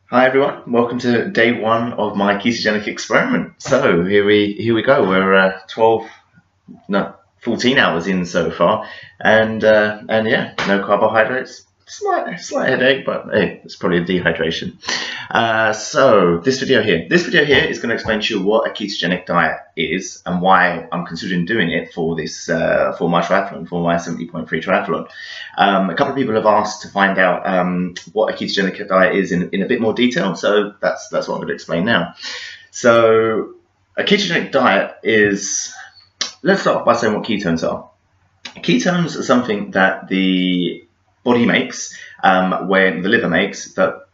Hi everyone, welcome to day one of my ketogenic experiment. So here we go. We're 14 hours in so far, and yeah, no carbohydrates. Slight headache, but hey, it's probably a dehydration. So this video here is going to explain to you what a ketogenic diet is and why I'm considering doing it for this for my triathlon, for my 70.3 triathlon. A couple of people have asked to find out what a ketogenic diet is in a bit more detail, so that's what I'm going to explain now. So a ketogenic diet is, let's start off by saying what ketones are. Ketones are something that the body makes, when the liver makes, that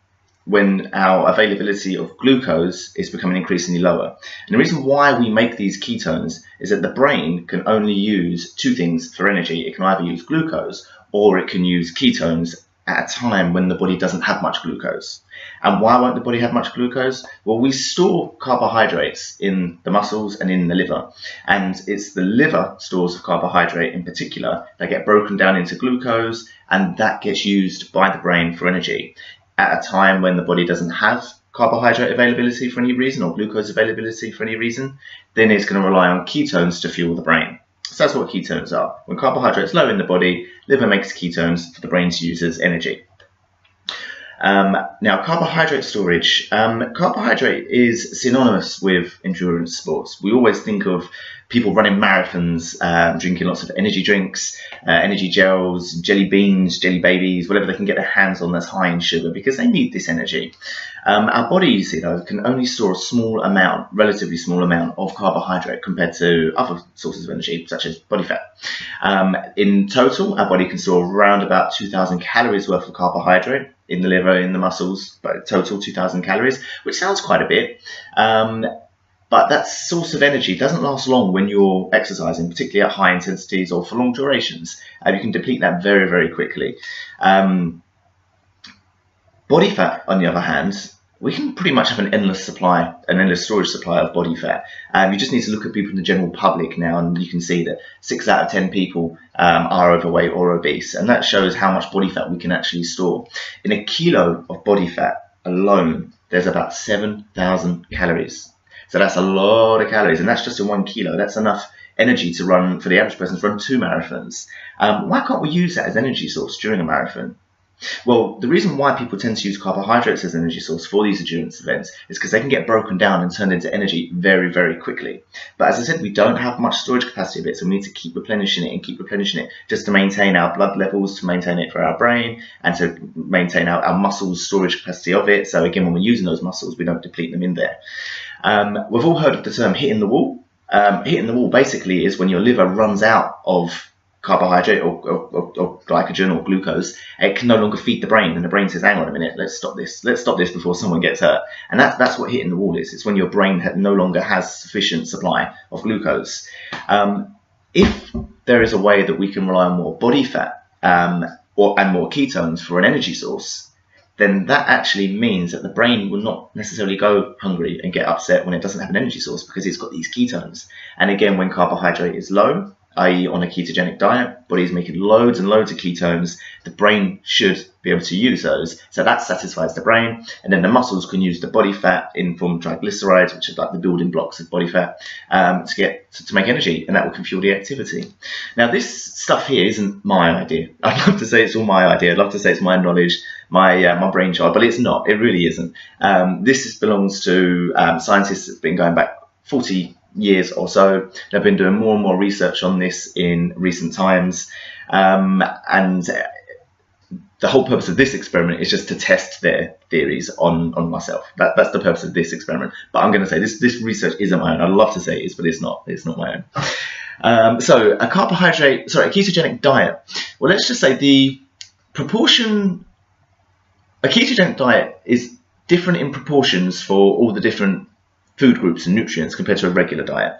when our availability of glucose is becoming increasingly lower. And the reason why we make these ketones is that the brain can only use two things for energy. It can either use glucose or it can use ketones at a time when the body doesn't have much glucose. And why won't the body have much glucose? Well, we store carbohydrates in the muscles and in the liver. And it's the liver stores of carbohydrate in particular that get broken down into glucose, and that gets used by the brain for energy. At a time when the body doesn't have carbohydrate availability for any reason, or glucose availability for any reason, then it's going to rely on ketones to fuel the brain. So that's what ketones are. When carbohydrate's low in the body, liver makes ketones for the brain to use as energy. Now, carbohydrate storage. Carbohydrate is synonymous with endurance sports. We always think of people running marathons, drinking lots of energy drinks, energy gels, jelly beans, jelly babies, whatever they can get their hands on that's high in sugar, because they need this energy. Our bodies, can only store a small amount, relatively small amount of carbohydrate compared to other sources of energy, such as body fat. In total, our body can store around about 2,000 calories worth of carbohydrate in the liver, in the muscles, but total 2,000 calories, which sounds quite a bit. But that source of energy doesn't last long when you're exercising, particularly at high intensities or for long durations. You can deplete that very, very quickly. Body fat, on the other hand, we can pretty much have an endless storage supply of body fat. You just need to look at people in the general public now, and you can see that 6 out of 10 people are overweight or obese, and that shows how much body fat we can actually store. In a kilo of body fat alone, there's about 7,000 calories. So that's a lot of calories, and that's just in 1 kilo. That's enough energy to run, for the average person, to run 2 marathons. Why can't we use that as energy source during a marathon? Well, the reason why people tend to use carbohydrates as an energy source for these endurance events is because they can get broken down and turned into energy very, very quickly. But as I said, we don't have much storage capacity of it, so we need to keep replenishing it and keep replenishing it just to maintain our blood levels, to maintain it for our brain, and to maintain our muscles' storage capacity of it. So again, when we're using those muscles, we don't deplete them in there. We've all heard of the term hitting the wall. Hitting the wall basically is when your liver runs out of carbohydrate or glycogen or glucose. It can no longer feed the brain, and the brain says, hang on a minute, let's stop this before someone gets hurt. And that's what hitting the wall is. It's when your brain no longer has sufficient supply of glucose. If there is a way that we can rely on more body fat and more ketones for an energy source, then that actually means that the brain will not necessarily go hungry and get upset when it doesn't have an energy source, because it's got these ketones. And again, when carbohydrate is low, i.e. on a ketogenic diet, body is making loads and loads of ketones, the brain should be able to use those. So that satisfies the brain, and then the muscles can use the body fat in form of triglycerides, which are like the building blocks of body fat, to make energy, and that will fuel the activity. Now, this stuff here isn't my idea. I'd love to say it's all my idea. I'd love to say it's my knowledge, my brainchild, but it's not. It really isn't. This belongs to scientists that's been going back 40 years or so. They've been doing more and more research on this in recent times, and the whole purpose of this experiment is just to test their theories on myself. That's the purpose of this experiment. But I'm going to say this research isn't my own. I'd love to say it is, but it's not my own. So a ketogenic diet. Well, let's just say the proportion. A ketogenic diet is different in proportions for all the different food groups and nutrients compared to a regular diet.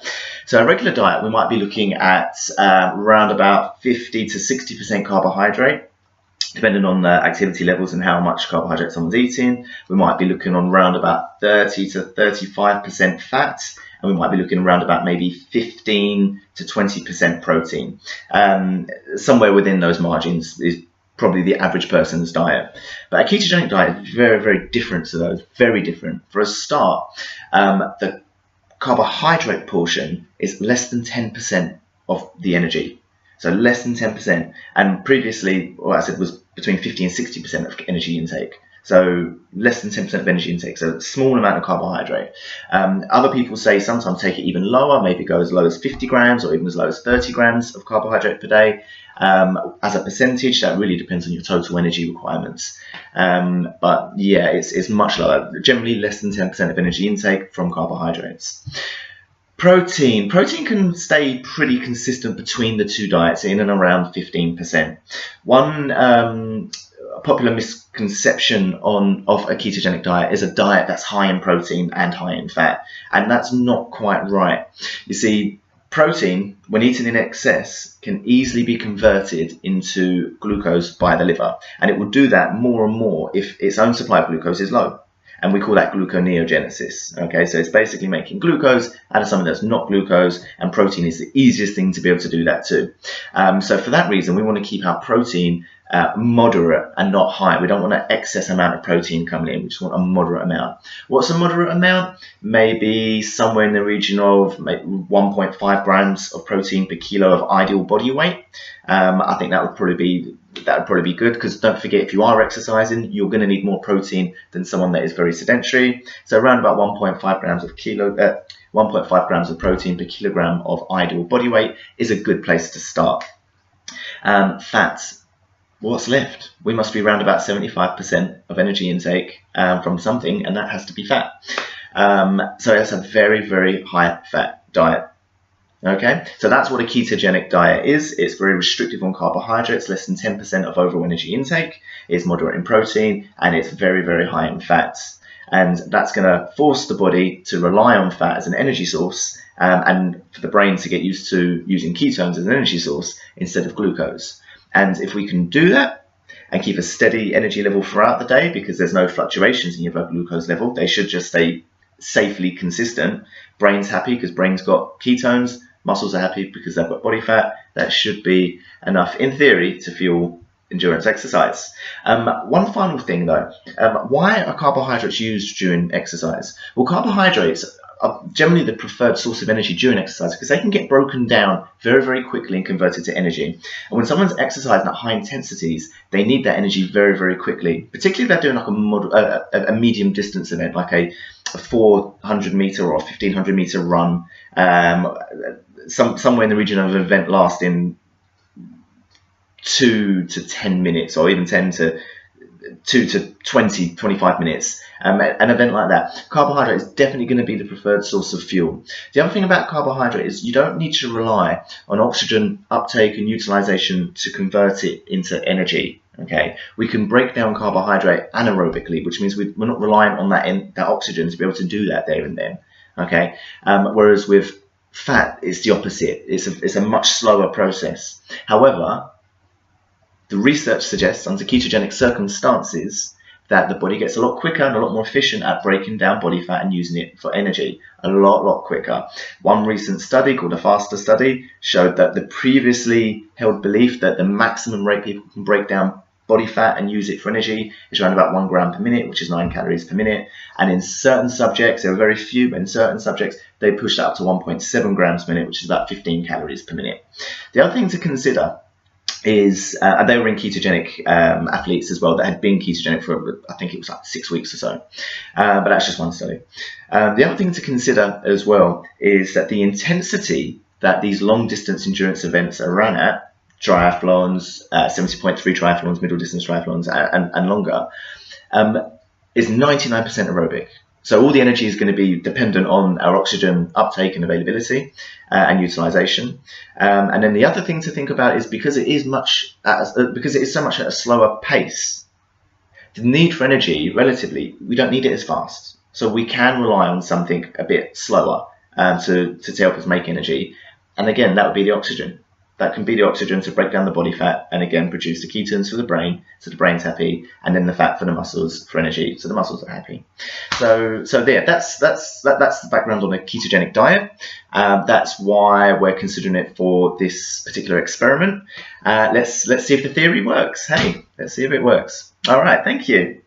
So a regular diet, we might be looking at around about 50 to 60% carbohydrate, depending on the activity levels and how much carbohydrate someone's eating. We might be looking on around about 30 to 35% fat, and we might be looking around about maybe 15 to 20% protein. Somewhere within those margins is probably the average person's diet. But a ketogenic diet is very, very different to those, very different. For a start, the carbohydrate portion is less than 10% of the energy. So less than 10%. And previously, what I said was between 50 and 60% of energy intake. So less than 10% of energy intake, so a small amount of carbohydrate. Other people say sometimes take it even lower, maybe go as low as 50 grams or even as low as 30 grams of carbohydrate per day. As a percentage, that really depends on your total energy requirements. But yeah, it's much lower, generally less than 10% of energy intake from carbohydrates. Protein can stay pretty consistent between the two diets, in and around 15%. One popular misconception of a ketogenic diet is a diet that's high in protein and high in fat, and that's not quite right. You see, protein, when eaten in excess, can easily be converted into glucose by the liver, and it will do that more and more if its own supply of glucose is low. And we call that gluconeogenesis. Okay, so it's basically making glucose out of something that's not glucose, and protein is the easiest thing to be able to do that too. So for that reason, we want to keep our protein moderate and not high. We don't want an excess amount of protein coming in. We just want a moderate amount. What's a moderate amount? Maybe somewhere in the region of 1.5 grams of protein per kilo of ideal body weight. I think that would probably be good, because don't forget, if you are exercising, you're going to need more protein than someone that is very sedentary. So around about 1.5 grams of protein per kilogram of ideal body weight is a good place to start. Fats. What's left? We must be around about 75% of energy intake from something, and that has to be fat. So it's a very, very high fat diet. Okay, so that's what a ketogenic diet is. It's very restrictive on carbohydrates, less than 10% of overall energy intake. It's moderate in protein, and it's very, very high in fats. And that's going to force the body to rely on fat as an energy source, and for the brain to get used to using ketones as an energy source instead of glucose. And if we can do that and keep a steady energy level throughout the day, because there's no fluctuations in your blood glucose level, they should just stay safely consistent. Brain's happy because brain's got ketones, muscles are happy because they've got body fat. That should be enough, in theory, to fuel endurance exercise. One final thing though, why are carbohydrates used during exercise? Well, carbohydrates are generally the preferred source of energy during exercise because they can get broken down very, very quickly and converted to energy. And when someone's exercising at high intensities, they need that energy very, very quickly, particularly if they're doing like a medium distance event, like a 400 meter or 1500 meter run, somewhere in the region of an event lasting 2 to 10 minutes, or even 2 to 20, 25 minutes, an event like that. Carbohydrate is definitely going to be the preferred source of fuel. The other thing about carbohydrate is you don't need to rely on oxygen uptake and utilization to convert it into energy. Okay, we can break down carbohydrate anaerobically, which means we're not relying on that oxygen to be able to do that there and then. Okay, whereas with fat, it's the opposite. It's a much slower process. However, the research suggests under ketogenic circumstances that the body gets a lot quicker and a lot more efficient at breaking down body fat and using it for energy. A lot quicker. One recent study called a FASTER study showed that the previously held belief that the maximum rate people can break down body fat and use it for energy is around about 1 gram per minute, which is 9 calories per minute. And in certain subjects, there are very few, but in certain subjects, they pushed up to 1.7 grams per minute, which is about 15 calories per minute. The other thing to consider is, and they were in ketogenic athletes as well that had been ketogenic for, I think it was like 6 weeks or so, but that's just one study. The other thing to consider as well is that the intensity that these long distance endurance events are run at, triathlons, 70.3 triathlons, middle distance triathlons, and longer, is 99% aerobic. So all the energy is going to be dependent on our oxygen uptake and availability and utilization. And then the other thing to think about is because it is so much at a slower pace, the need for energy, relatively, we don't need it as fast. So we can rely on something a bit slower to help us make energy. And again, that would be the oxygen. That can be the oxygen to break down the body fat and again produce the ketones for the brain, so the brain's happy, and then the fat for the muscles for energy, so the muscles are happy. So there, that's the background on a ketogenic diet. That's why we're considering it for this particular experiment. Let's see if the theory works. Hey, Let's see if it works. All right, thank you.